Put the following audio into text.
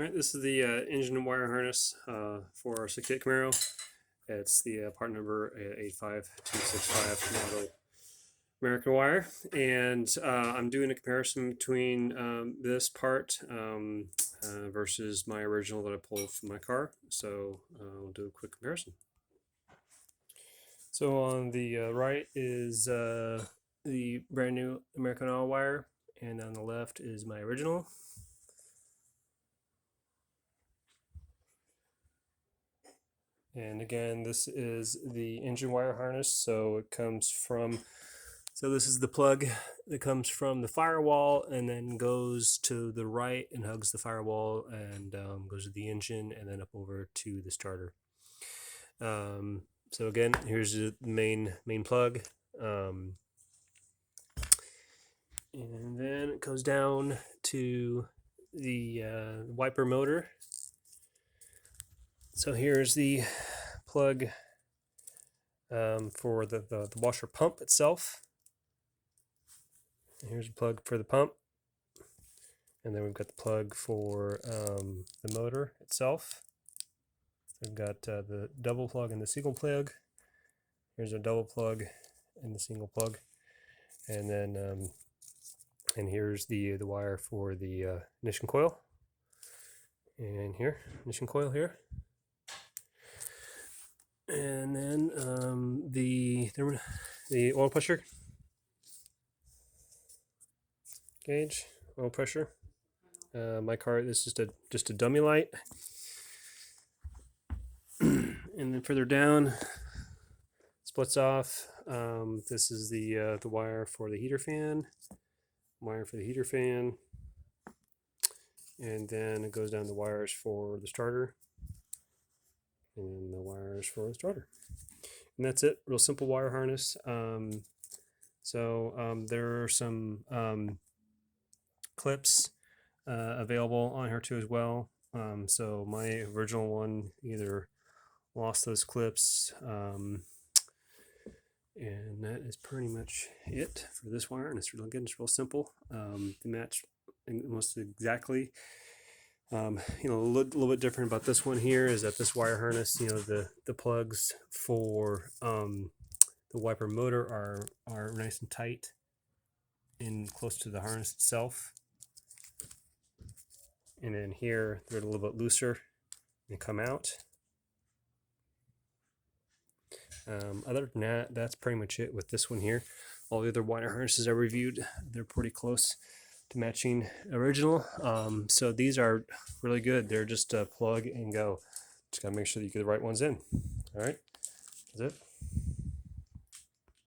All right, this is the engine and wire harness for our CA8 Camaro. It's the part number 85265 model American Wire, and I'm doing a comparison between this part versus my original that I pulled from my car. So we'll do a quick comparison. So on the right is the brand new American Autowire, and on the left is my original. And again, this is the engine wire harness. So it comes from, this is the plug that comes from the firewall and then goes to the right and hugs the firewall and goes to the engine and then up over to the starter. So again, here's the main plug. And then it goes down to the wiper motor. So here's the plug for the washer pump itself. Here's a plug for the pump. And then we've got the plug for the motor itself. So we've got the double plug and the single plug. Here's a double plug and the single plug. And then and here's the wire for the ignition coil. And here, ignition coil here. And then the oil pressure gauge, oil pressure. My car, this is just a dummy light. And then further down, splits off. This is the wire for the heater fan. And then it goes down the wires for the starter. And the wires for the starter. And that's it. Real simple wire harness. There are some clips available on here too as well. So my original one either lost those clips, and that is pretty much it for this wire. And it's it's real simple. They match almost exactly. A little bit different about this one here is that this wire harness, the plugs for the wiper motor are nice and tight and close to the harness itself. And then here they're a little bit looser and come out. Other than that, that's pretty much it with this one here. All the other wire harnesses I reviewed, they're pretty close to matching original. So these are really good. They're just a plug and go. Just gotta make sure that you get the right ones in. All right.